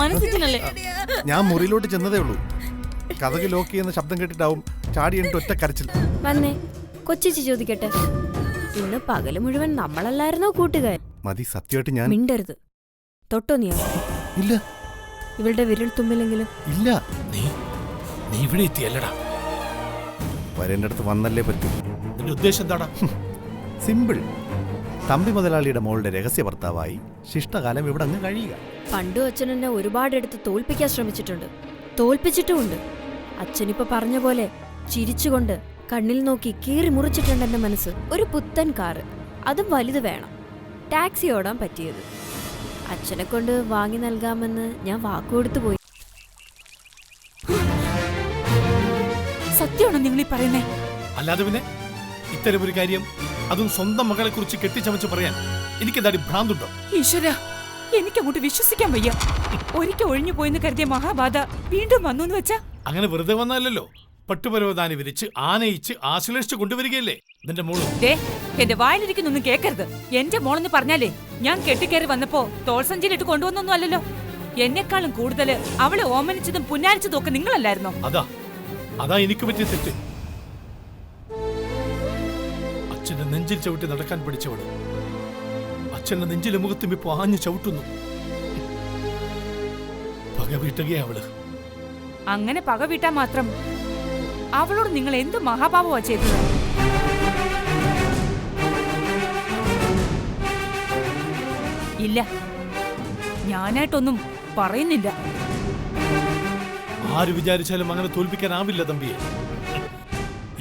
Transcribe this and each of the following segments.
മനസ്സിനല്ലേ? ഞാൻ മുറിയിലോട്ട് ചെന്നതേ ഉള്ളൂ. കഥക് ലോക്ക് ചെയ്യുന്ന ശബ്ദം കേട്ടിട്ടാവും ചാടി എന്നിട്ട് ഒറ്റ കരച്ചിൽ. വന്നേ, കൊച്ചിച്ച് ചോദിക്കട്ടെ, ഇന്ന് പകല് മുഴുവൻ നമ്മളല്ലായിരുന്നോ കൂട്ടുകാർ? മതി, സത്യമായിട്ട് ഞാൻ മിണ്ടരുത്. തൊട്ടോ നീ? ഇല്ല. ഇവളുടെ വിരൽ തുമ്പിലെങ്കിലും ഇല്ല. നീ ഇവിടെ എത്തിയല്ലടാ. വരേണ്ട അടുത്ത് വന്നല്ലേ പറ്റൂ. നിന്റെ ഉദ്ദേശം എന്താടാ? സിമ്പിൾ. തമ്പി മുതലാളിയുടെ മോളുടെ രഹസ്യ ഭർത്താവായി ശിഷ്ടകാലം ഇവിടെ അങ്ങ് കഴിയുക. പണ്ടും അച്ഛൻ എന്നെ ഒരുപാടെടുത്ത് തോൽപ്പിക്കാൻ ശ്രമിച്ചിട്ടുണ്ട്, തോൽപ്പിച്ചിട്ടുമുണ്ട്. അച്ഛനിപ്പോ പറഞ്ഞ പോലെ ചിരിച്ചുകൊണ്ട് കണ്ണിൽ നോക്കി കീറി മുറിച്ചിട്ടുണ്ട് എന്റെ മനസ്സ്. ഒരു പുത്തൻ കാറ്, അതും വലുത് വേണം, ടാക്സി ഓടാൻ പറ്റിയത്. അച്ഛനെ കൊണ്ട് വാങ്ങി നൽകാമെന്ന് ഞാൻ വാക്കുകൊടുത്തു പോയി. സത്യമാണോ നിങ്ങൾ ഈ പറയുന്നേ? അല്ലാതെ പിന്നെ ഇത്തരമൊരു കാര്യം, അതും സ്വന്തം മകളെ കുറിച്ച് കെട്ടിച്ചമച്ച് പറയാൻ എനിക്കെന്താടി ഭ്രാന്തുണ്ടോ? ഈശ്വര, എനിക്കങ്ങോട്ട് വിശ്വസിക്കാൻ വയ്യ. ഒരിക്കൽ ഒഴിഞ്ഞു പോയെന്ന് കരുതിയ മഹാബാധ വീണ്ടും വന്നു എന്ന് വെച്ചാ? അങ്ങനെ വെറുതെ വന്നല്ലോ. പട്ടുപരവതാനി വിരിച്ച് ആനയിച്ച് ആശ്ലേഷിച്ച് കൊണ്ടുവരികയല്ലേ നിന്റെ മോള്. എന്റെ വായിലിരിക്കുന്നൊന്നും കേക്കരുത്. എന്റെ മോളെന്ന് പറഞ്ഞാലേ ഞാൻ കെട്ടിക്കയറി വന്നപ്പോ തോൾസഞ്ചിയിലിട്ട് കൊണ്ടുവന്നൊന്നും അല്ലല്ലോ. എന്നെക്കാളും കൂടുതൽ അവളെ ഓമനിച്ചതും പുന്നാരിച്ചതും ഒക്കെ നിങ്ങളല്ലായിരുന്നോ? അതാ എനിക്ക് പറ്റിയ തെറ്റ്. അച്ഛന്റെ നെഞ്ചിൽ ചവിട്ടി നടക്കാൻ പഠിച്ചവള് അച്ഛന്റെ നെഞ്ചിലെ മുഖത്തും ഇപ്പൊ ആഞ്ഞു ചവിട്ടുന്നു. പക വീട്ടുകയാ അവള്. അങ്ങനെ പക വീട്ടാ മാത്രം അവളോട് നിങ്ങൾ എന്ത് മഹാപാപമാ ചെയ്തത്? ഇല്ല, ഞാനായിട്ടൊന്നും പറയുന്നില്ല. ആര് വിചാരിച്ചാലും അങ്ങനെ തോൽപ്പിക്കാനാവില്ല തമ്പിയെ.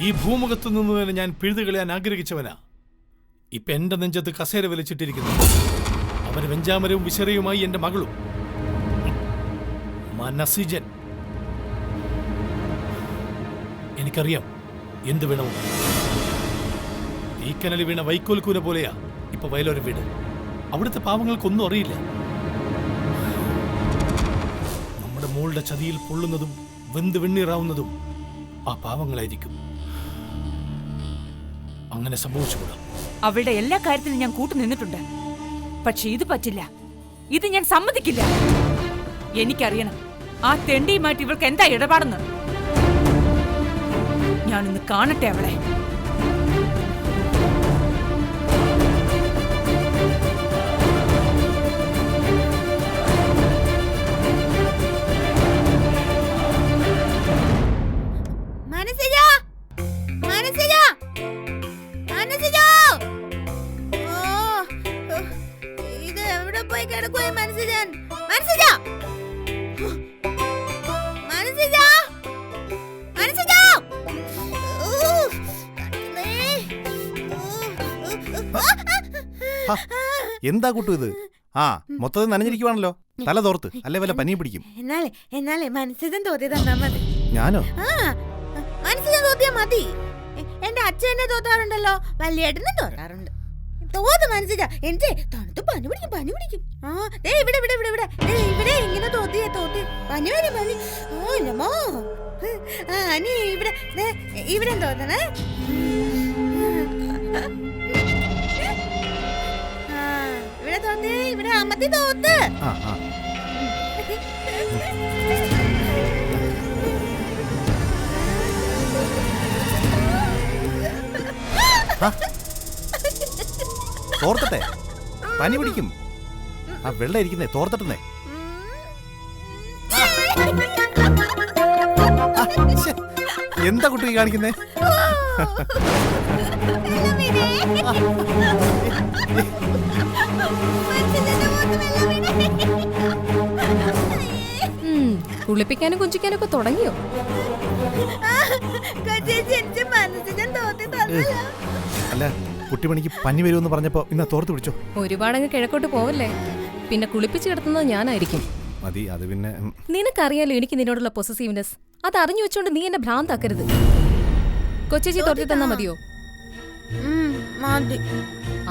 ഈ ഭൂമുഖത്തു നിന്ന് തന്നെ ഞാൻ പിഴുതുകളയാൻ ആഗ്രഹിച്ചവനാ. ഇപ്പൊ എന്റെ നെഞ്ചത്ത് കസേര വലിച്ചിട്ടിരിക്കുന്നു. അവന് വെഞ്ചാമരവും വിശറയുമായി എന്റെ മകളും മനസ്സിജൻ. എനിക്കറിയാം എന്ത് വേണമെന്ന്. ഈ കനലി വീണ വൈക്കോൽക്കൂന പോലെയാ ഇപ്പൊ വയലോര വീട്. അവിടുത്തെ പാവങ്ങൾക്കൊന്നും അറിയില്ല. നമ്മുടെ മോളുടെ ചതിയിൽ പൊള്ളുന്നതും വെന്ത് വെണ്ണീറാവുന്നതും ആ പാവങ്ങളായിരിക്കും. അങ്ങനെ സംഭവിച്ചുകൂടാ. അവളുടെ എല്ലാ കാര്യത്തിലും ഞാൻ കൂട്ടു നിന്നിട്ടുണ്ട്. പക്ഷെ ഇത് പറ്റില്ല, ഇത് ഞാൻ സമ്മതിക്കില്ല. എനിക്കറിയണം ആ തെണ്ടിയുമായിട്ട് ഇവൾക്ക് എന്താ ഇടപാടെന്ന്. ഞാനിന്ന് കാണട്ടെ അവളെ. എന്താ കൂട്ടു ഇത്? മൊത്തത്തിൽ നനഞ്ഞിരിക്കുവാണല്ലോ. തല തോർത്ത്, അല്ലെ വല്ല പനിയും പിടിക്കും. എന്നാലേ മനസ്സിലും തോത്തി തന്നാ മതി. ഞാനോ? മനസ്സിലും തോത്തിയാ മതി. എന്റെ അച്ഛനെ തോത്താറുണ്ടല്ലോ, വലിയേട്ടനും തോത്താറുണ്ട്. തോത്ത് മനസ്സിലാ. എന്റെ തണുത്ത് പനി പിടിക്കും. ഇവിടെ ഇവിടെ ഇവിടെ ഇവിടെ ഇവിടെ ഇങ്ങനെ തോത്തി പനി വരും പനി. ഓ നമോ. നീ ഇവിടെ ഇവിടെ തോന്നണേ. ഇവിടെ തോന്നേ, ഇവിടെ അമ്മത്തി തോത്ത്. തോർത്തട്ടെ, പനി പിടിക്കും. ആ വെള്ളം ഇരിക്കുന്നേ, തോർത്തട്ടെ. എന്താ കുട്ടി കാണിക്കുന്നേ? കുളിപ്പിക്കാനും കുഞ്ചിക്കാനും ഒക്കെ തുടങ്ങിയോ? അല്ല, കുട്ടിമണിക്ക് പനി വരുമെന്ന് പറഞ്ഞപ്പോ ഇന്ന് തോർത്ത് പിടിച്ചോ? ഒരുപാടങ്ങ് കിഴക്കോട്ട് പോവല്ലേ, പിന്നെ കുളിപ്പിച്ച് കിടത്തുന്നത് ഞാനായിരിക്കും. മതി, അത് പിന്നെ നിനക്കറിയാലോ എനിക്ക് നിന്നോടുള്ള പൊസസീവ്നെസ്. അത് അറിഞ്ഞു വെച്ചോണ്ട് നീ എന്നെ ഭ്രാന്താക്കരുത്. കൊച്ചേച്ചി തോർത്തി തന്നാ മതിയോ?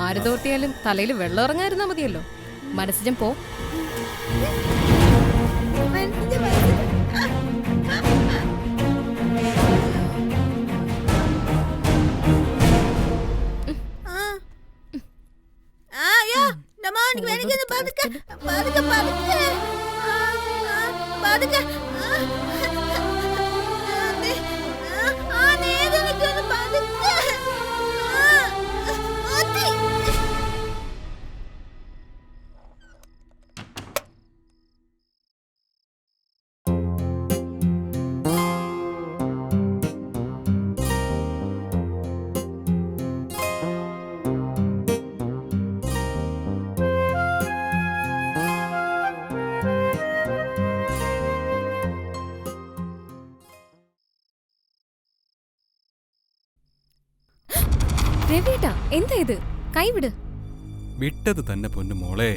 ആര് തോർത്തിയാലും തലയിൽ വെള്ളം ഇറങ്ങാതിരുന്നാ മതിയല്ലോ. മനസ്സിജം പോ. രവിയേട്ടാ എന്താ ഇത്? കൈവിട്. വിട്ടത് തന്നെ പൊന്നു മോളെ.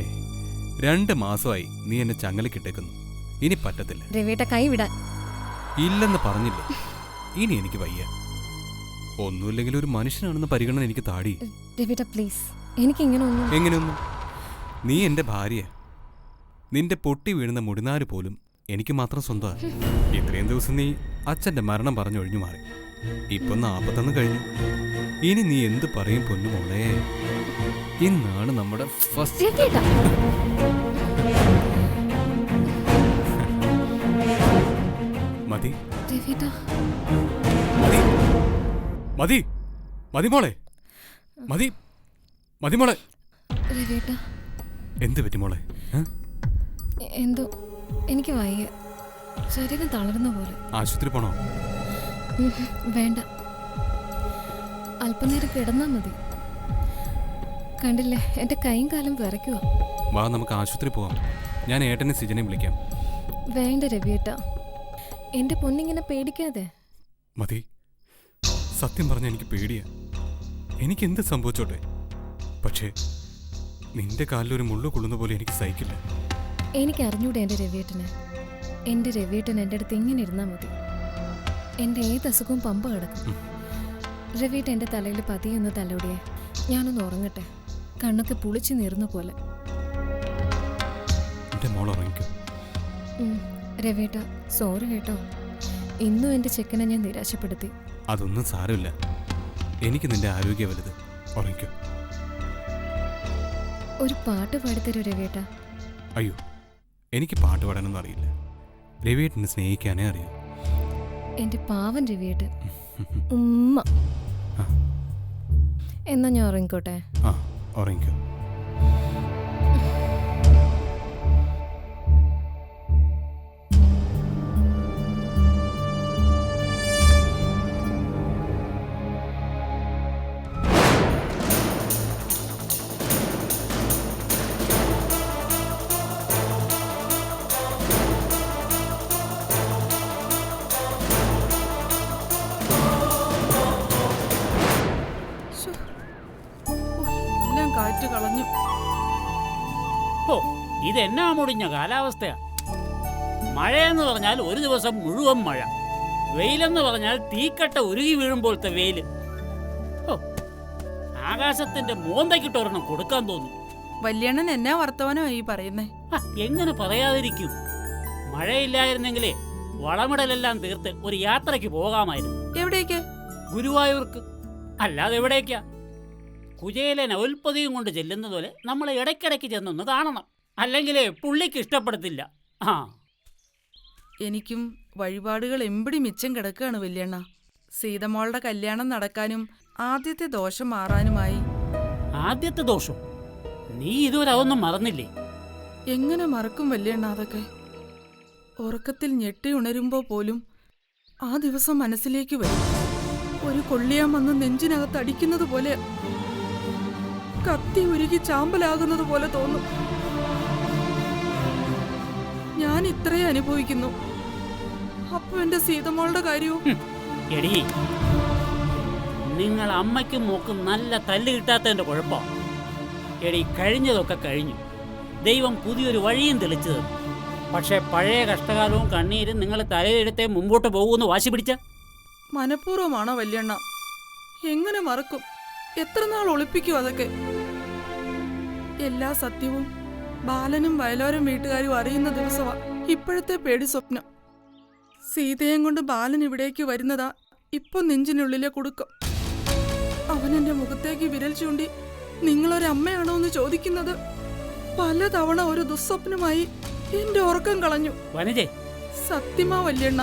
2 മാസമായി നീ എന്നെ ചങ്ങലക്കിട്ടേക്കുന്നു. ഇനി പറ്റത്തില്ല. രവിയേട്ടാ കൈവിടാൻ. ഇല്ലെന്ന് പറഞ്ഞില്ല. ഇനി എനിക്ക് വയ്യ. ഒന്നുമില്ലെങ്കിൽ ഒരു മനുഷ്യനാണെന്ന് പരിഗണന എനിക്ക് താടി. രവിയേട്ടാ പ്ലീസ്, എനിക്ക് ഇങ്ങനെ ഒന്നും. എങ്ങനെയൊന്നും? നീ എന്റെ ഭാര്യ. നിന്റെ പൊട്ടി വീഴുന്ന മുടിനാര് പോലും എനിക്ക് മാത്രം സ്വന്തമാണ്. ഇത്രയും ദിവസം നീ അച്ഛന്റെ മരണം പറഞ്ഞൊഴിഞ്ഞു മാറി. ഇപ്പൊ 41 കഴിഞ്ഞു. ഇനി നീ എന്ത് പറയും പൊന്നു മോളെ? ഇന്നാണ് നമ്മുടെ ഫസ്റ്റ്. രവിയേട്ടാ മതി രവിയേട്ടാ മതി മതി മതി മോളെ. മതി മതി മോളെ. രവിയേട്ടാ എന്ത് പറ്റി മോളെ? എന്തോ എനിക്ക് വയ്യ, ശരീരം തളർന്ന പോലെ. ആശുപത്രി പോണോ? വേണ്ട, അല്പനേരം കിടന്നാ മതി. കണ്ടില്ലേ എന്റെ കൈയും കാലും വിറയ്ക്കുക. വാ നമുക്ക് ആശുപത്രി പോവാം. ഞാൻ ഏട്ടനെ സിജനെ വിളിക്കാം. വേണ്ട രവിയേട്ടാ, എന്റെ പൊന്നിങ്ങനെ പേടിക്കാതെ. മതി, സത്യം പറഞ്ഞ എനിക്ക് പേടിയാ. എനിക്ക് എന്ത് സംഭവിച്ചോട്ടെ, പക്ഷേ നിന്റെ കാലിലൊരു മുള്ളു കൊള്ളുന്ന പോലെ എനിക്ക് സഹിക്കില്ല. എനിക്ക് അറിഞ്ഞൂടെ എൻ്റെ രവിയേട്ടന്. എൻ്റെ രവിയേട്ടൻ എൻ്റെ അടുത്ത് ഇങ്ങനെ ഇരുന്നാൽ മതി. എൻ്റെ ഏത് അസുഖവും പമ്പ കിടക്കും. രവിയേട്ടൻ എൻ്റെ തലയിൽ പതിയൊന്ന് തലോടിയേ ഞാനൊന്ന് ഉറങ്ങട്ടെ. കണ്ണൊക്കെ പുളിച്ച് നീർന്ന പോലെ. എന്റെ മോൾ ഉറങ്ങിക്കോ. രവിയേട്ട സോറി കേട്ടോ, ഇന്നും എൻ്റെ ചെക്കനെ ഞാൻ നിരാശപ്പെടുത്തി. അതൊന്നും സാരമില്ല. എനിക്ക് നിന്റെ ആരോഗ്യ വലുത്. ഉറങ്ങിക്കോ. ഒരു പാട്ട് പാടിത്തരൂ രവിയേട്ട. അയ്യോ, എനിക്ക് പാട്ട് പാടാനൊന്നും അറിയില്ല. രവിയേട്ടനെ സ്നേഹിക്കാനേ അറിയൂ. എൻ്റെ പാവൻ രവിയേട്ടൻ. ഉമ്മ. എന്നാ ഞാൻ ഉറങ്ങിക്കോട്ടെ. ആ, ഉറങ്ങിക്കോ. കാറ്റ് കളഞ്ഞു. ഓ, ഇതെന്നാ മുടിഞ്ഞ കാലാവസ്ഥയാ. മഴയെന്ന് പറഞ്ഞാൽ ഒരു ദിവസം മുഴുവൻ മഴ, വെയിലെന്ന് പറഞ്ഞാൽ തീക്കട്ട ഉരുകി വീഴുമ്പോഴത്തെ വെയില്. ഓ, ആകാശത്തിന്റെ മോന്തയ്ക്കിട്ടൊരെണ്ണം കൊടുക്കാൻ തോന്നും. വല്യണ്ണൻ എന്നാ വർത്തമാനമായി പറയുന്നേ? എങ്ങനെ പറയാതിരിക്കും? മഴയില്ലായിരുന്നെങ്കിലേ വളമിടലെല്ലാം തീർത്ത് ഒരു യാത്രയ്ക്ക് പോകാമായിരുന്നു. എവിടേക്ക്? ഗുരുവായൂർക്ക്. അല്ലാതെ എവിടേക്കാ? കുചേലൻ ഉൽപ്പതിയും കൊണ്ട് ചെല്ലുന്നത് പോലെ നമ്മളെ ഇടയ്ക്കിടയ്ക്ക് ചെന്നൊന്ന് കാണണം. അല്ലെങ്കിലേ പുള്ളിക്ക് ഇഷ്ടപ്പെടത്തില്ല. ആ, എനിക്കും വഴിപാടുകൾ എമ്പടി മിച്ചം കിടക്കുകയാണ് വല്യണ്ണ. സീതമോളുടെ കല്യാണം നടക്കാനും ആദ്യത്തെ ദോഷം മാറാനുമായി. ആദ്യത്തെ ദോഷം? നീ ഇതുവരെ അതൊന്നും മറന്നില്ലേ? എങ്ങനെ മറക്കും വല്യണ്ണ അതൊക്കെ? ഉറക്കത്തിൽ ഞെട്ടി ഉണരുമ്പോ പോലും ആ ദിവസം മനസ്സിലേക്ക് വരും. ഒരു കൊള്ളിയാൻ വന്ന് നെഞ്ചിനകത്ത് അടിക്കുന്നത് പോലെ, കത്തി ഉരുകി ചാമ്പലാകുന്നത് പോലെ തോന്നും. ഞാൻ ഇത്രയും അനുഭവിക്കുന്നു. അപ്പൊ എന്റെ സീതമോളുടെ കാര്യവും. എടീ, നിങ്ങൾ അമ്മയ്ക്കും മോക്കും നല്ല തല്ല് കിട്ടാത്തതിന്റെ കുഴപ്പം. എടീ, കഴിഞ്ഞതൊക്കെ കഴിഞ്ഞു. ദൈവം പുതിയൊരു വഴിയും തെളിച്ചു തന്നു. പക്ഷെ പഴയ കഷ്ടകാലവും കണ്ണീരും നിങ്ങൾ തലയിലെടുത്തേ മുമ്പോട്ട് പോകുമെന്ന് വാശി പിടിച്ച. മനഃപൂർവ്വമാണോ വല്യണ്ണ? എങ്ങനെ മറക്കും? എത്ര നാൾ ഒളിപ്പിക്കും അതൊക്കെ? എല്ലാ സത്യവും ബാലനും വയലോരം വീട്ടുകാരും അറിയുന്ന ദിവസമാ ഇപ്പോഴത്തെ പേടി സ്വപ്നം. സീതയും കൊണ്ട് ബാലൻ ഇവിടേക്ക് വരുന്നതാ ഇപ്പൊ നെഞ്ചിനുള്ളിലെ കുടുക്കം. അവനെന്റെ മുഖത്തേക്ക് വിരൽ ചൂണ്ടി നിങ്ങളൊരമ്മയാണോ എന്ന് ചോദിക്കുന്നത് പലതവണ ഒരു ദുസ്വപ്നമായി എന്റെ ഉറക്കം കളഞ്ഞു. സത്യമാ വല്യണ്ണ.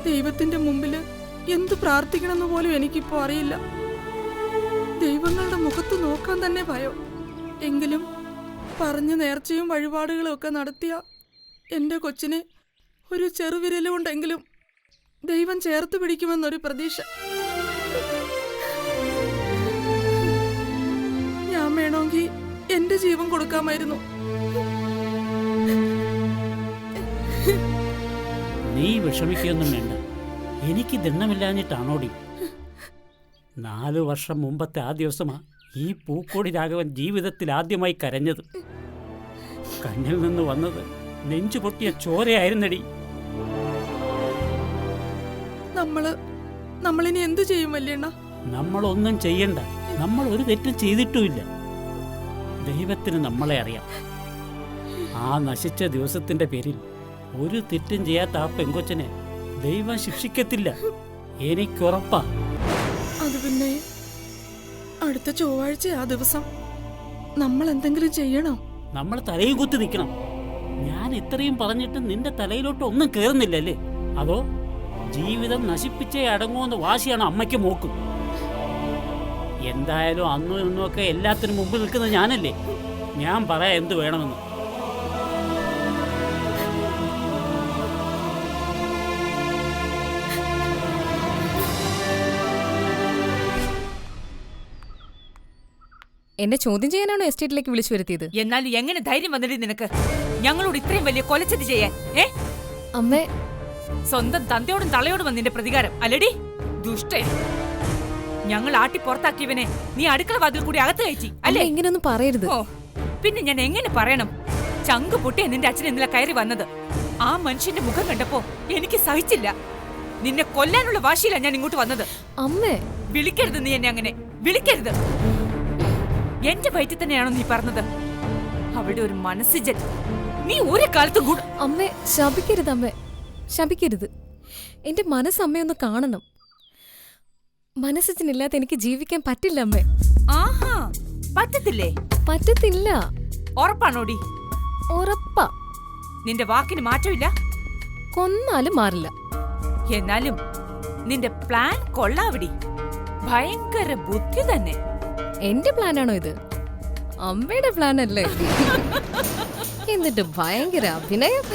ദൈവത്തിന്റെ മുമ്പില് എന്ത് പ്രാർത്ഥിക്കണമെന്ന് പോലും എനിക്കിപ്പോ അറിയില്ല. ദൈവങ്ങളുടെ മുഖത്ത് നോക്കാൻ തന്നെ ഭയം. എങ്കിലും പറഞ്ഞ നേർച്ചയും വഴിപാടുകളും ഒക്കെ നടത്തിയ എന്റെ കൊച്ചിനെ ഒരു ചെറുവിരലുകൊണ്ടെങ്കിലും ദൈവം ചേർത്ത് പിടിക്കുമെന്നൊരു പ്രതീക്ഷ. ഞാൻ വേണമെങ്കിൽ എന്റെ ജീവൻ കൊടുക്കാമായിരുന്നു. നീ വിഷമിക്കൊന്നും വേണ്ട. എനിക്ക് ദണ്ണമില്ലാഞ്ഞിട്ടാണോടി? 4 വർഷം മുമ്പത്തെ ആ ദിവസമാണ് ഈ പൂക്കോടി രാഘവൻ ജീവിതത്തിൽ ആദ്യമായി കരഞ്ഞത്. കണ്ണിൽ നിന്ന് വന്നത് നെഞ്ചു പൊട്ടിയ ചോരയായിരുന്നടി. നമ്മളിനി എന്തു ചെയ്യും വല്യണ്ണ? നമ്മളൊന്നും ചെയ്യണ്ട. നമ്മൾ ഒരു തെറ്റും ചെയ്തിട്ടുമില്ല. ദൈവത്തിന് നമ്മളെ അറിയാം. ആ നശിച്ച ദിവസത്തിന്റെ പേരിൽ ഒരു തെറ്റും ചെയ്യാത്ത ആ പെങ്കൊച്ചനെ ദൈവം ശിക്ഷിക്കത്തില്ല. എനിക്കുറപ്പാ. അത് പിന്നെ അടുത്ത ചൊവ്വാഴ്ച ആ ദിവസം നമ്മൾ എന്തെങ്കിലും ചെയ്യണോ? നമ്മൾ തലയും കുത്തി നിൽക്കണം. ഞാൻ ഇത്രയും പറഞ്ഞിട്ട് നിന്റെ തലയിലോട്ട് ഒന്നും കയറുന്നില്ലല്ലേ? അതോ ജീവിതം നശിപ്പിച്ചേ അടങ്ങുമെന്ന് വാശിയാണ് അമ്മയ്ക്ക് മോക്കും? എന്തായാലും അന്നും ഇന്നും ഒക്കെ എല്ലാത്തിനും മുമ്പ് നിൽക്കുന്നത് ഞാനല്ലേ? ഞാൻ പറയാം എന്ത് വേണമെന്ന്. എന്നെ ചോദ്യം ചെയ്യാനാണോ എസ്റ്റേറ്റിലേക്ക് വിളിച്ചു വരുത്തിയത്? എന്നാലും എങ്ങനെ ധൈര്യം വന്നിട്ട് നിനക്ക് ഞങ്ങളോട് ഇത്രയും വലിയ കൊലച്ചത് ചെയ്യാൻ? അമ്മേ, സ്വന്തം തന്തയോടും തളയോടും വന്നിന്റെ പ്രതികാരം അല്ലടി ദുഷ്ടേ. ഞങ്ങൾ ആട്ടി പുറത്താക്കിയവനെ നീ അടുക്കള വാതിൽ കൂടി അകത്ത് കയറ്റി അല്ലേ? ഇങ്ങനെയൊന്നും പറയരുത്. ഓ, പിന്നെ ഞാൻ എങ്ങനെ പറയണം? ചങ്ക് പൊട്ടിയ നിന്റെ അച്ഛൻ ഇന്നലെ കയറി വന്നത്. ആ മനുഷ്യന്റെ മുഖം കണ്ടപ്പോ എനിക്ക് സഹിച്ചില്ല. നിന്നെ കൊല്ലാനുള്ള വാശിയില്ല ഞാൻ ഇങ്ങോട്ട് വന്നത്. അമ്മേ, വിളിക്കരുത് നീ എന്നെ അങ്ങനെ വിളിക്കരുത്. എന്റെ വയറ്റിൽ തന്നെയാണോ നീ പറഞ്ഞത്? അവിടെ ഒരു മനസ്സിജൻ നീ ഒരു കാലത്ത് അമ്മേ ശപിക്കരുത്. അമ്മേ ശപിക്കരുത്. എന്റെ മനസ്സമ്മയൊന്ന് കാണണം. മനസ്സില്ലാതെ എനിക്ക് ജീവിക്കാൻ പറ്റില്ല അമ്മേ. ആഹാ, പറ്റത്തില്ലേ? പറ്റത്തില്ല. ഉറപ്പാണോടി? ഉറപ്പാ. നിന്റെ വാക്കിന് മാറ്റമില്ല? കൊന്നാലും മാറില്ല. എന്നാലും നിന്റെ പ്ലാൻ കൊള്ളാവിടി. ഭയങ്കര ബുദ്ധി തന്നെ. എന്റെ പ്ലാനാണോ ഇത്? അമ്മയുടെ പ്ലാൻ അല്ലേ? എന്നിട്ട് ഭയങ്കര അഭിനയം.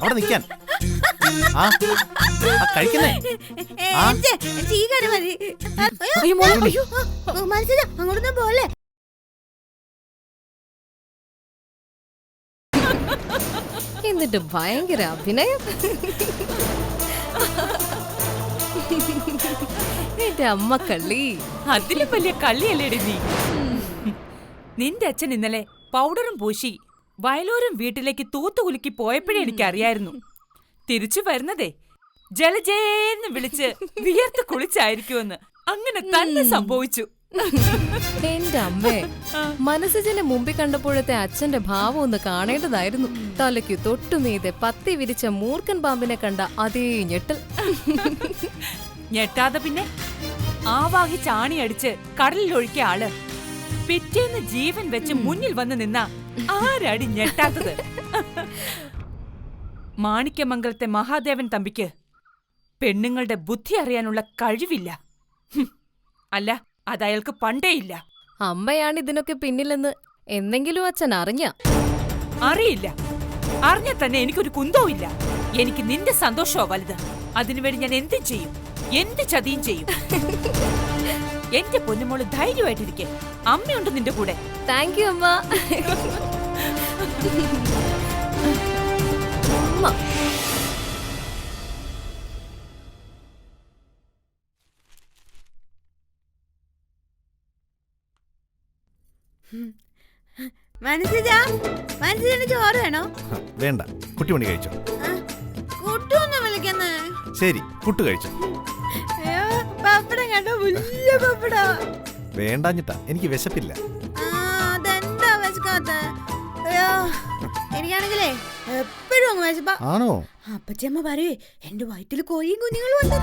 അവിടെ നിൽക്കാൻ കഴിക്കുന്നേ. അങ്ങോട്ടൊന്നും പോലെ. എന്നിട്ട് ഭയങ്കര അഭിനയം. എന്റെ അമ്മ കള്ളി. അതിലും വലിയ കള്ളിയല്ലേടി നീ. നിന്റെ അച്ഛൻ ഇന്നലെ പൗഡറും പൂശി വയലൂരും വീട്ടിലേക്ക് തൂത്തുകുലുക്കി പോയപ്പോഴേ എനിക്കറിയായിരുന്നു തിരിച്ചു വരുന്നതേ ജലജേന്ന് വിളിച്ച് വിയർത്ത് കുളിച്ചായിരിക്കുമെന്ന്. അങ്ങനെ തന്നെ സംഭവിച്ചു. എന്റെ അമ്മേ, മനസ്സിന്റെ മുമ്പിൽ കണ്ടപ്പോഴത്തെ അച്ഛന്റെ ഭാവം ഒന്ന് കാണേണ്ടതായിരുന്നു. തലയ്ക്ക് തൊട്ടുമീതെ പത്തി വിരിച്ച മൂർഖൻ പാമ്പിനെ കണ്ട അതേ ഞെട്ടൽ. ഞെട്ടാതെ പിന്നെ ആവാഹി ചാണി അടിച്ച് കടലിലൊഴുക്കിയ ആള് പിറ്റേന്ന് ജീവൻ വെച്ച് മുന്നിൽ വന്ന് നിന്ന ആരടി ഞെട്ടാത്തത്? മാണിക്യമംഗലത്തെ മഹാദേവൻ തമ്പിക്ക് പെണ്ണുങ്ങളുടെ ബുദ്ധി അറിയാനുള്ള കഴിവില്ല. അല്ല, അതയാൾക്ക് പണ്ടേയില്ല. അമ്മയാണ് ഇതിനൊക്കെ പിന്നിലെന്ന് എന്തെങ്കിലും അച്ഛൻ അറിഞ്ഞ? അറിയില്ല. അറിഞ്ഞ തന്നെ എനിക്കൊരു കുന്തവും ഇല്ല. എനിക്ക് നിന്റെ സന്തോഷമോ വലുത്. അതിനുവേണ്ടി ഞാൻ എന്തും ചെയ്യും, എന്ത് ചതിയും ചെയ്യും. എന്റെ പൊന്നുമോള് ധൈര്യമായിട്ടിരിക്കെ. അമ്മയുണ്ട് നിന്റെ കൂടെ. താങ്ക് യു അമ്മ. മനസ്സിന് ചോറ് വേണോ? വേണ്ട, കുട്ടിമണി കഴിച്ചോ. കുട്ടൊന്നും വിളിക്കുന്നേ. ശരി, കുട്ടു കഴിച്ചോ. പപ്പടം കണ്ടോ? വലിയ പപ്പടം. വേണ്ടാഞ്ഞിട്ടാ, എനിക്ക് വിശപ്പില്ല. അതെന്താ വിശക്കാത്ത? അയ്യോ, എനിക്കാണെങ്കിലേ എപ്പോഴും അങ്ങ് വിശപ്പാ. ആണോ? അപ്പച്ചമ്മ പറയേ എന്റെ വയറ്റിൽ കോഴിയും കുഞ്ഞുങ്ങളും ഉണ്ടോ?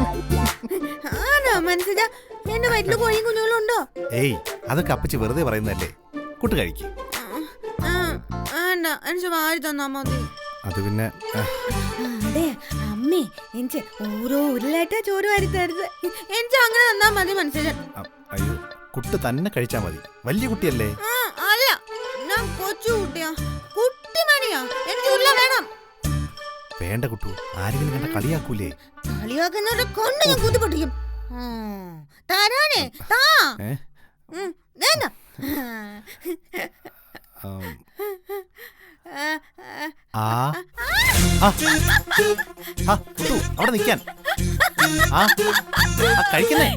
ആണോ മനസ്സിലാ? എന്റെ വയറ്റിൽ കോഴിയും കുഞ്ഞുങ്ങളും ഉണ്ടോ? ഏയ്, അതൊക്കെ അപ്പച്ചി വെറുതെ പറയുന്നതല്ലേ. കുട്ടു കഴിക്ക്. വേണ്ട, എനിക്ക് വാരി തന്നാ മതി. അത് പിന്നെ അതെ അമ്മേ, എനിക്ക് ഓരോ ഉരുളായിട്ടാ ചോറ് വാരി തരുത്. എനിക്ക് അങ്ങനെ തന്നാ മതി മനസ്സിലാ. അയ്യോ, കുട്ടു തന്നെ കഴിച്ചാ മതി. വലിയ കുട്ടിയല്ലേ? അല്ല, ഞാൻ കൊച്ചു കുട്ടിയാ. കുട്ടിമണിയാ. എനിക്ക് ഉരുള വേണം. വേണ്ട കുട്ടു, ആരെങ്കിലും കണ്ട കളിയാക്കൂലേ? കളിയാക്കുന്നവരെ കൊണ്ട് ഞാൻ കുത്തിപ്പൊട്ടിക്കും. തരാനേ താ. വേണ്ട. ആ അവിടെ നിൽക്കാൻ. ആ കഴിക്കുന്നേ.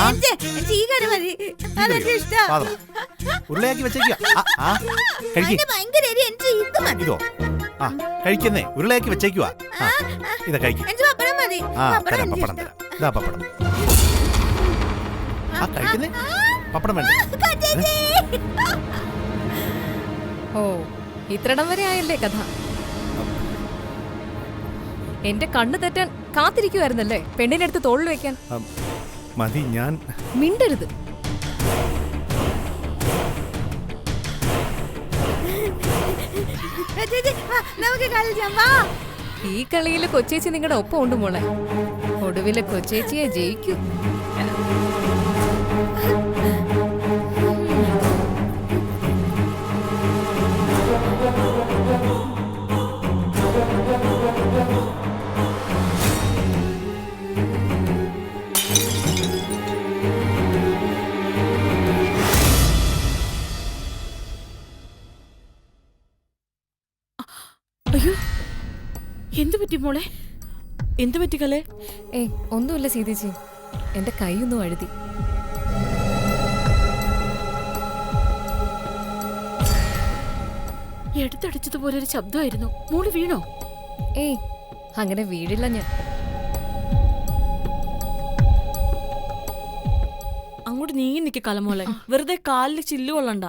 ആ എനിക്ക് ഈ കറി മതി. അതെനിക്ക് ഇഷ്ടാ. പാത്രം ഉരുളയാക്കി വെച്ചേക്കുക. കഴിക്കേ. അതിന് ഭയങ്കര എരി. എനിക്ക് ഇത് മതി. ഇതോ? ആ കഴിക്കുന്നേ, ഉരുളയാക്കി വെച്ചേക്കുക. ഇതാ കഴിക്കും. എനിക്ക് പപ്പടം മതി. പപ്പടം എനിക്ക് പപ്പടം ഇഷ്ടാ. തരാം. ഇതാ പപ്പടം. കഴിക്കുന്നേ. പപ്പടം വേണ്ട. കൊച്ചേച്ചി. ഓ, ഇത്രടം വരെ ആയല്ലേ കഥ. എന്റെ കണ്ണ് തെറ്റാൻ കാത്തിരിക്കുവായിരുന്നല്ലേ പെണ്ണിനടുത്ത് തോളിൽ വെക്കാൻ. മതി, ഞാൻ മിണ്ടരുത്. കൊച്ചേച്ചി, വാ, നമുക്ക് കളിക്കാം. വാ. ഈ കളിയില് കൊച്ചേച്ചി നിങ്ങളുടെ ഒപ്പം ഉണ്ട് മോളെ. ഒടുവില് കൊച്ചേച്ചിയെ ജയിക്കൂ. അയ്യോ, എന്തു പറ്റി മോളെ? എന്തു പറ്റി കലേ? ഏയ് ഒന്നുമില്ല സീതേച്ചി, എന്റെ കൈയൊന്നും അഴുതി. എടുത്തടിച്ചതുപോലെ ഒരു ശബ്ദമായിരുന്നു. മോള് വീണോ? ഏയ് അങ്ങനെ വീടില്ല ഞാൻ. അങ്ങോട്ട് നീങ്ങി നിക്ക് കലമോളെ. വെറുതെ കാലില് ചില്ലു കൊള്ളണ്ട.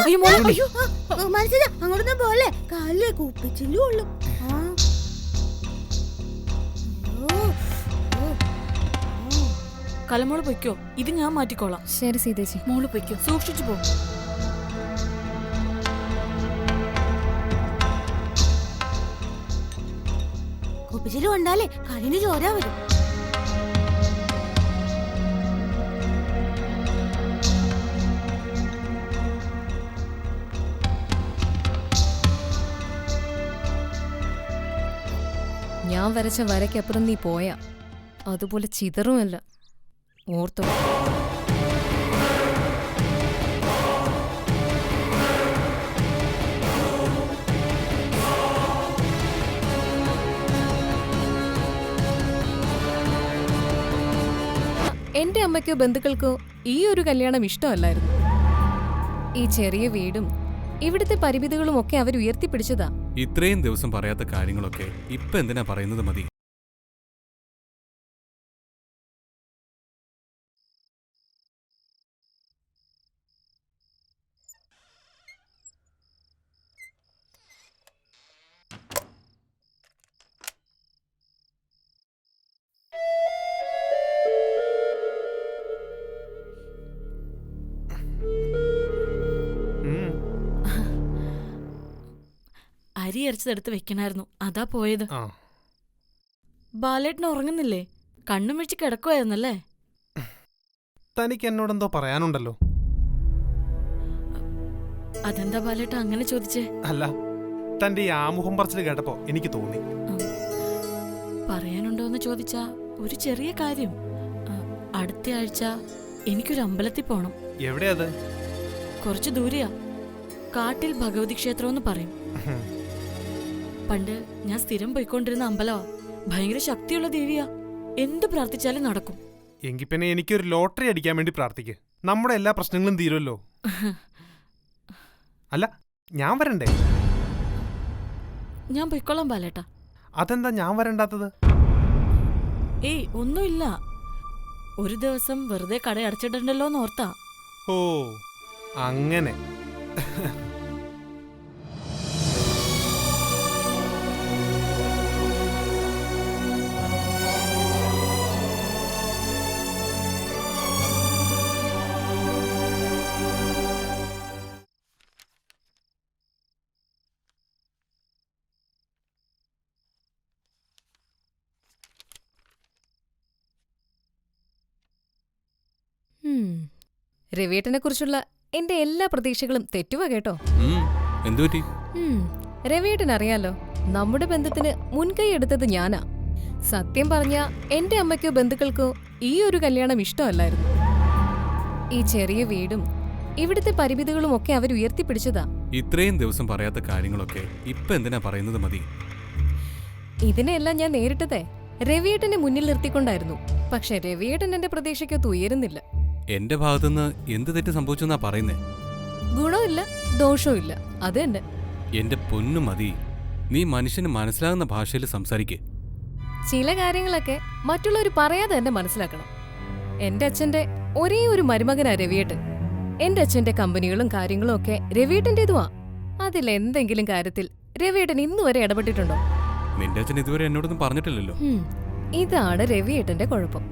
അയ്യോ, മോളെ, അയ്യോ. മനസ്സിലാ, അങ്ങോട്ടൊന്നും പോലെ കാലിലെ കൂപ്പിച്ചില്ലു കൊള്ളും. കലമോള് പൊയ്ക്കോ, ഇത് ഞാൻ മാറ്റിക്കോളാം. ശരി സീതേച്ചി. മോള് പൊയ്ക്കോ, സൂക്ഷിച്ചു പോ. കൂപ്പിച്ചില്ലു കൊണ്ടാലേ കലിന് ചോര വരും. ഞാൻ വരച്ച വരയ്ക്കപ്പുറം നീ പോയാ അതുപോലെ ചിതറുമല്ല, ഓർത്തോ. എന്റെ അമ്മയ്ക്കോ ബന്ധുക്കൾക്കോ ഈ ഒരു കല്യാണം ഇഷ്ടമല്ലായിരുന്നു. ഈ ചെറിയ വീടും ഇവിടുത്തെ പരിമിതികളും ഒക്കെ അവർ ഉയർത്തിപ്പിടിച്ചതാ. ഇത്രയും ദിവസം പറയാത്ത കാര്യങ്ങളൊക്കെ ഇപ്പൊ എന്തിനാ പറയുന്നത് മതി. അരി അരച്ചതെടുത്ത് വെക്കണായിരുന്നു, അതാ പോയത്. ബാലേട്ടന് ഉറങ്ങുന്നില്ലേ? കണ്ണും വെച്ച് കിടക്കുമായിരുന്നല്ലേ? തനിക്ക് എന്നോടെന്തോ പറയാനുണ്ടല്ലോ. അതെന്താ ബാലേട്ട അങ്ങനെ ചോദിച്ചേ? അല്ല, തന്റെ ഈ ആമുഖം പറച്ചിൽ കേട്ടപ്പോ എനിക്ക് തോന്നി. പറയാനുണ്ടോന്ന് ചോദിച്ചാ ഒരു ചെറിയ കാര്യം. അടുത്ത ആഴ്ച എനിക്കൊരു അമ്പലത്തിൽ പോണം. എവിടെയത്? കുറച്ച് ദൂരെയാ. കാട്ടിൽ ഭഗവതി ക്ഷേത്രം എന്ന് പറയും. പണ്ട് ഞാൻ സ്ഥിരം പോയിക്കൊണ്ടിരുന്ന അമ്പലമാ. ഭയങ്കര ശക്തിയുള്ള ദേവിയാ. എന്ത് പ്രാർത്ഥിച്ചാലും നടക്കും. എങ്കിൽ പിന്നെ എനിക്കൊരു ലോട്ടറി അടിക്കാൻ വേണ്ടി പ്രാർത്ഥിക്ക്. നമ്മുടെ എല്ലാ പ്രശ്നങ്ങളും തീരുമല്ലോ. അല്ല, ഞാൻ വരണ്ടേ? ഞാൻ പോയിക്കൊള്ളാം ബാലേട്ടാ. അതെന്താ ഞാൻ വരണ്ടാത്തത്? ഏയ് ഒന്നുമില്ല, ഒരു ദിവസം വെറുതെ കട അടച്ചിട്ടുണ്ടല്ലോ എന്ന് ഓർത്താ. ഓ അങ്ങനെ. രവിയേട്ടനെ കുറിച്ചുള്ള എന്റെ എല്ലാ പ്രതീക്ഷകളും തെറ്റുക കേട്ടോ. എന്തുപറ്റി? രവിയേട്ടൻ അറിയാലോ, നമ്മുടെ ബന്ധത്തിന് മുൻകൈ എടുത്തത് ഞാനാ. സത്യം പറഞ്ഞ എന്റെ അമ്മയ്ക്കോ ബന്ധുക്കൾക്കോ ഈ ഒരു കല്യാണം ഇഷ്ടമല്ലായിരുന്നു. ഈ ചെറിയ വീടും ഇവിടുത്തെ പരിമിതികളും ഒക്കെ അവർ ഉയർത്തിപ്പിടിച്ചതാ. ഇത്രയും ദിവസം പറയാത്ത കാര്യങ്ങളൊക്കെ ഇപ്പൊ എന്തിനാ പറയുന്നത് മതി. ഇതിനെല്ലാം ഞാൻ നേരിട്ടതേ രവിയേട്ടനെ മുന്നിൽ നിർത്തിക്കൊണ്ടായിരുന്നു. പക്ഷെ രവിയേട്ടൻ എന്റെ പ്രതീക്ഷയ്ക്കൊത്ത് ഉയരുന്നില്ല. എന്റെ ഭാഗത്തുനിന്ന് എന്ത് തെറ്റ് സംഭവിച്ചെന്നാ പറയുന്നേ? ഗുണമില്ല ദോഷവും ഇല്ല, അത് തന്നെ. എന്റെ പൊന്നു മതി, നീ മനുഷ്യന് മനസ്സിലാകുന്ന ഭാഷയിൽ സംസാരിക്ക്. ചില കാര്യങ്ങളൊക്കെ മറ്റുള്ളവർ പറയാതെ തന്നെ മനസ്സിലാക്കണം. എന്റെ അച്ഛന്റെ ഒരേ ഒരു മരുമകനാ രവിയേട്ടൻ. എന്റെ അച്ഛന്റെ കമ്പനികളും കാര്യങ്ങളും ഒക്കെ രവിയേട്ടന്റേതുവാ. അതിലെന്തെങ്കിലും കാര്യത്തിൽ രവിയേട്ടൻ ഇന്നുവരെ ഇടപെട്ടിട്ടുണ്ടോ? നിന്റെ അച്ഛൻ ഇതുവരെ എന്നോടൊന്നും പറഞ്ഞിട്ടില്ലല്ലോ. ഇതാണ് രവിയേട്ടന്റെ കുഴപ്പം.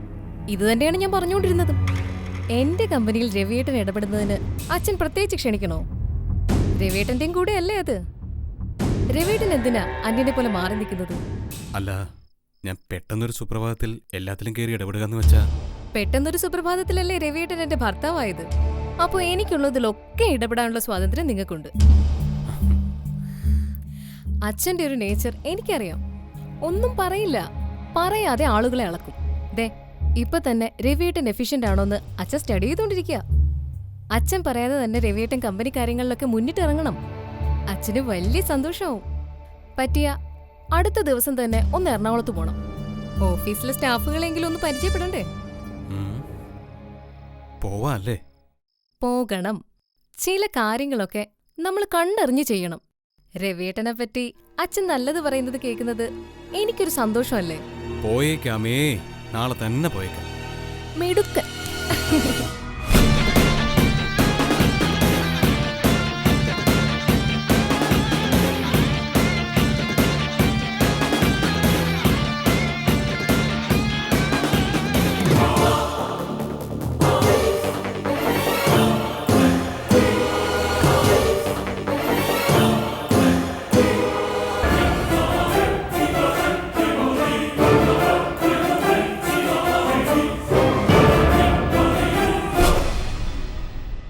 ഇത് തന്നെയാണ് ഞാൻ പറഞ്ഞുകൊണ്ടിരുന്നതും. എന്റെ കമ്പനിയിൽ രവിയേട്ടൻ ഇടപെടുന്നതിന് അച്ഛൻ പ്രത്യേകിച്ച് ക്ഷണിക്കണോ? രവിയേട്ടന്റെയും കൂടെ അല്ലേ അത്? രവിയേട്ടൻ എന്തിനാ അന്യനെ പോലെ മാറി നിൽക്കുന്നത്? അല്ല, ഞാൻ പെട്ടെന്നൊരു സുപ്രഭാതത്തിൽ എല്ലാത്തിലും കയറി ഇടപെടുക വെച്ചാ. പെട്ടെന്നൊരു സുപ്രഭാതത്തിലല്ലേ രവിയേട്ടൻ എന്റെ ഭർത്താവായത്. അപ്പൊ എനിക്കുള്ളതിലൊക്കെ ഇടപെടാനുള്ള സ്വാതന്ത്ര്യം നിങ്ങൾക്കുണ്ട്. അച്ഛന്റെ ഒരു നേച്ചർ എനിക്കറിയാം. ഒന്നും പറയില്ല, പറയാതെ ആളുകളെ അളക്കും. ദേ ഇപ്പൊ തന്നെ രവിയേട്ടൻ എഫിഷ്യന്റ് ആണോന്ന് അച്ഛൻ സ്റ്റഡി ചെയ്തോണ്ടിരിക്കുക. അച്ഛൻ പറയാതെ തന്നെ രവിയേട്ടൻ കമ്പനി കാര്യങ്ങളിലൊക്കെ മുന്നിട്ടിറങ്ങണം. അച്ഛന് വലിയ സന്തോഷമാവും. പറ്റിയ അടുത്ത ദിവസം തന്നെ ഒന്ന് എറണാകുളത്ത് പോണം. ഓഫീസിലെ സ്റ്റാഫുകളെങ്കിലും ഒന്ന് പരിചയപ്പെടണ്ടേ? പോവാ അല്ലേ? പോകണം. ചില കാര്യങ്ങളൊക്കെ നമ്മൾ കണ്ടറിഞ്ഞ് ചെയ്യണം. രവിയേട്ടനെ പറ്റി അച്ഛൻ നല്ലത് പറയുന്നത് കേൾക്കുന്നത് എനിക്കൊരു സന്തോഷമല്ലേ? പോയേക്കാമേ, നാളെ തന്നെ പോയേക്കാം. മിടുക്കൻ.